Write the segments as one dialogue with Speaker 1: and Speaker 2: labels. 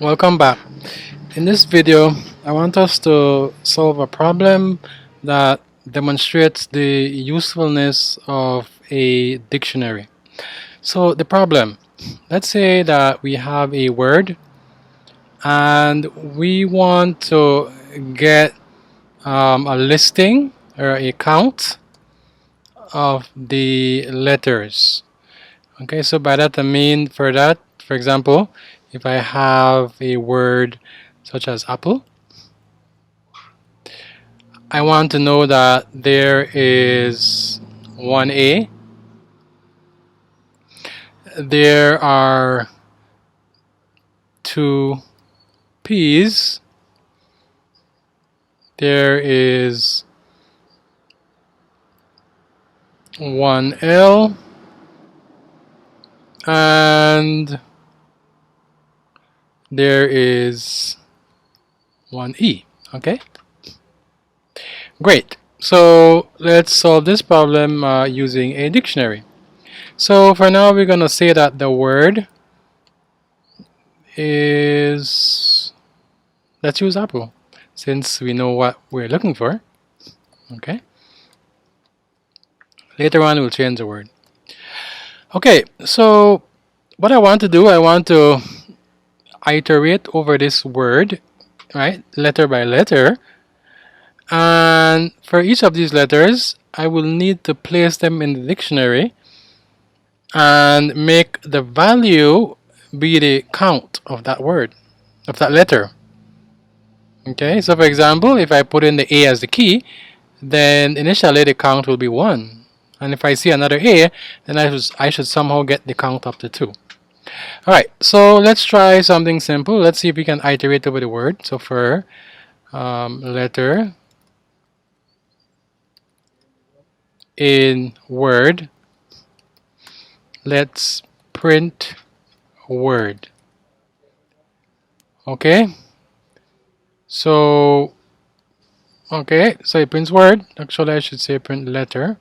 Speaker 1: Welcome back. In this video, I want us to solve a problem that demonstrates the usefulness of a dictionary. So the problem, let's say that we have a word and we want to get a listing or a count of the letters. Okay, so by that I mean for example, if I have a word such as apple, I want to know that there is one A, there are two P's, there is one L, and there is one E. Okay, great. So let's solve this problem using a dictionary. So for now, we're gonna say that the word is, let's use apple since we know what we're looking for. Okay, later on we'll change the word. Okay, so what I want to do, I want to iterate over this word, right, letter by letter, and for each of these letters I will need to place them in the dictionary and make the value be the count of that word, of that letter. Okay, so for example, if I put in the A as the key, then initially the count will be 1. And if I see another A, then I should somehow get the count up to 2. Alright, so let's try something simple. Let's see if we can iterate over the word. So for letter in word, let's print word. Okay, so it prints word. Actually I should say print letter.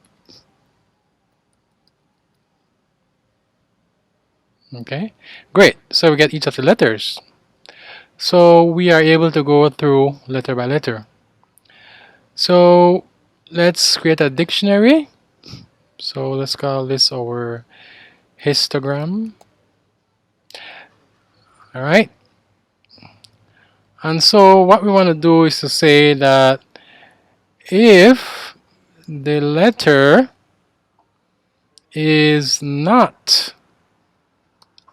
Speaker 1: Okay, great. So we get each of the letters. So we are able to go through letter by letter. So let's create a dictionary. So let's call this our histogram. Alright. And so what we want to do is to say that if the letter is not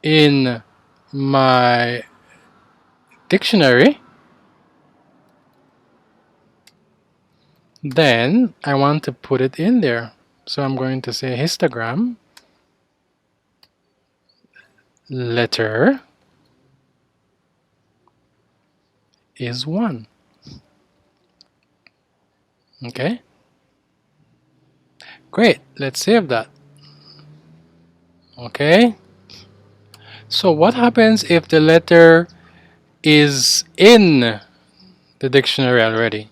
Speaker 1: in my dictionary, then I want to put it in there. So I'm going to say histogram letter is 1. Okay, great. Let's save that. Okay, so what happens if the letter is in the dictionary already?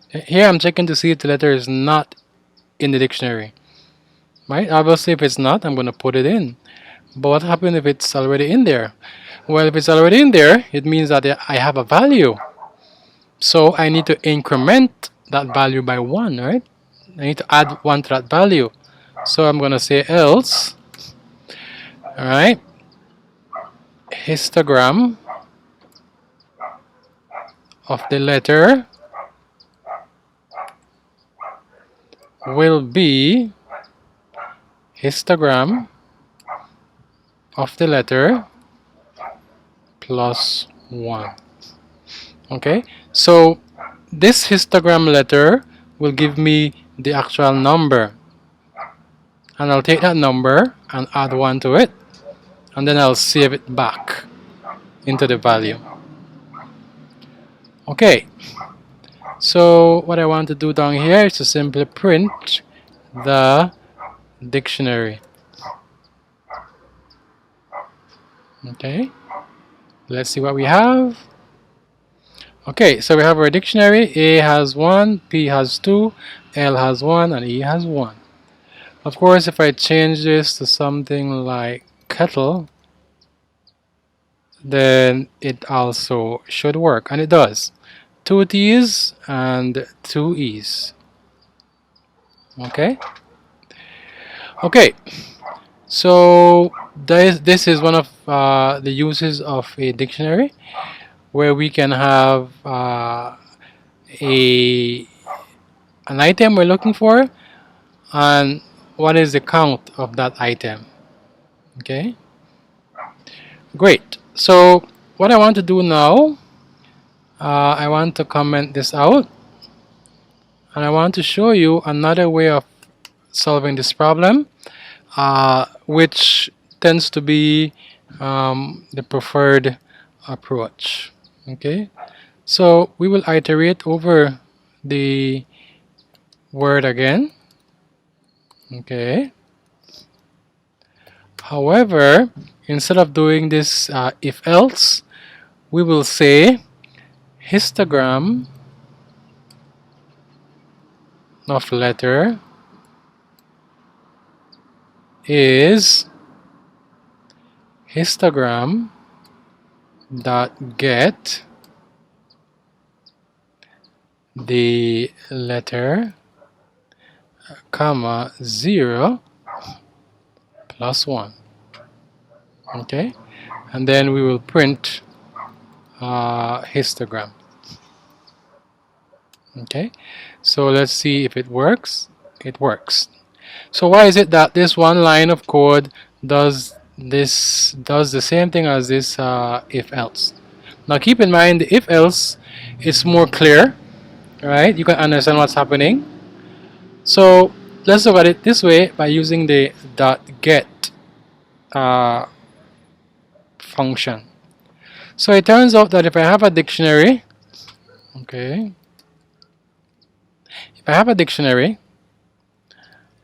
Speaker 1: Here I'm checking to see if the letter is not in the dictionary. Right? Obviously if it's not, I'm going to put it in. But what happens if it's already in there? Well, if it's already in there, it means that I have a value. So I need to increment that value by 1, right? I need to add 1 to that value. So I'm going to say else, alright, histogram of the letter will be histogram of the letter plus 1. Okay, so this histogram letter will give me the actual number, and I'll take that number and add 1 to it, and then I'll save it back into the value. Okay, so what I want to do down here is to simply print the dictionary. Okay, let's see what we have. Okay, so we have our dictionary. A has 1, P has 2, L has 1, and E has 1. Of course, if I change this to something like kettle, then it also should work, and it does. 2 T's and 2 E's. Okay. Okay. So this is one of the uses of a dictionary, where we can have a an item we're looking for, and what is the count of that item. Okay, great. So what I want to do now, I want to comment this out, and I want to show you another way of solving this problem, which tends to be the preferred approach. Okay, so we will iterate over the word again. Okay, however, instead of doing this if else, we will say histogram of letter is histogram dot get the letter comma 0 plus 1. Okay, and then we will print histogram. Okay, so let's see if it works. It works. So why is it that this one line of code does the same thing as this if else? Now keep in mind, the if else is more clear, right? You can understand what's happening. So let's look at it this way by using the .get function. So it turns out that if I have a dictionary, okay, if I have a dictionary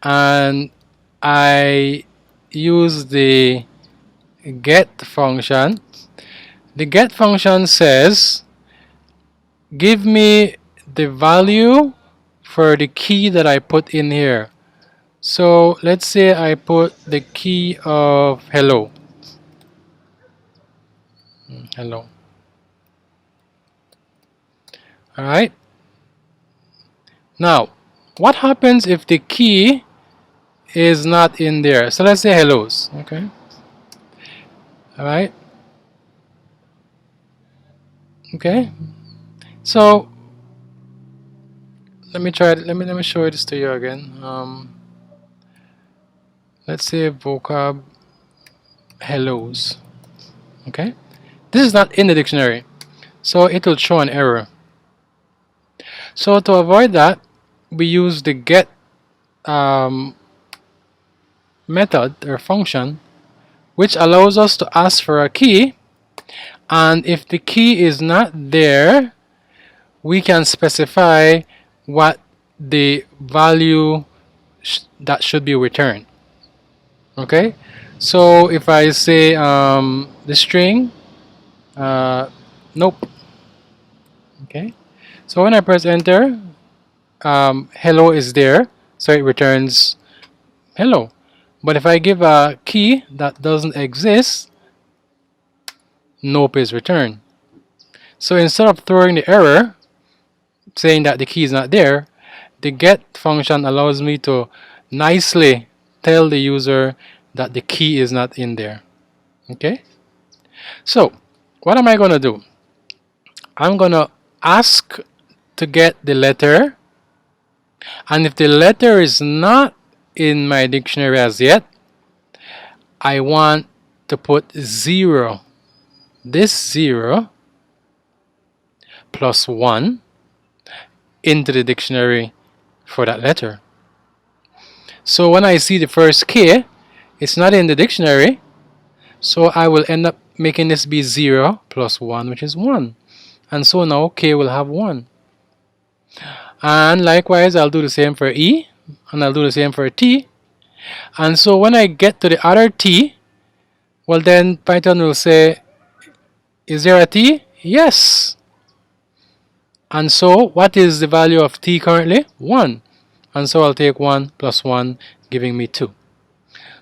Speaker 1: and I use the get function, the get function says give me the value for the key that I put in here. So let's say I put the key of hello. Hello. Alright. Now, what happens if the key is not in there? So let's say hellos. Okay. Alright. Okay. So let me try it. Let me show this to you again. Let's say vocab hellos. Okay. This is not in the dictionary, so it will show an error. So to avoid that, we use the get method or function, which allows us to ask for a key, and if the key is not there, we can specify what the value that should be returned. Okay, so if I say the string nope. Okay, so when I press enter, hello is there, so it returns hello. But if I give a key that doesn't exist, nope is returned. So instead of throwing the error saying that the key is not there, the get function allows me to nicely tell the user that the key is not in there. Okay, so what am I going to do? I'm going to ask to get the letter, and if the letter is not in my dictionary as yet, I want to put 0, this 0 plus 1 into the dictionary for that letter. So when I see the first K, it's not in the dictionary, so I will end up making this be 0 plus 1, which is 1. And so now K will have 1. And likewise, I'll do the same for E, and I'll do the same for T. And so when I get to the other T, well then Python will say, is there a T? Yes. And so what is the value of T currently? 1. And so I'll take 1 plus 1, giving me 2.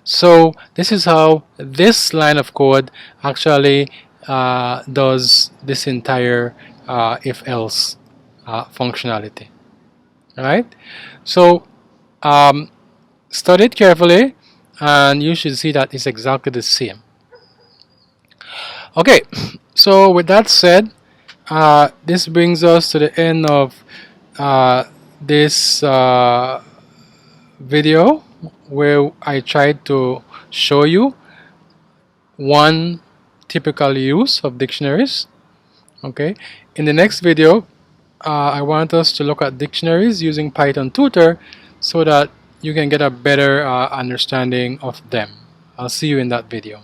Speaker 1: So this is how this line of code actually does this entire if-else functionality. All right. So study it carefully, and you should see that it's exactly the same. Okay. So with that said, this brings us to the end of this video where I tried to show you one typical use of dictionaries. Okay, in the next video I want us to look at dictionaries using Python Tutor so that you can get a better understanding of them. I'll see you in that video.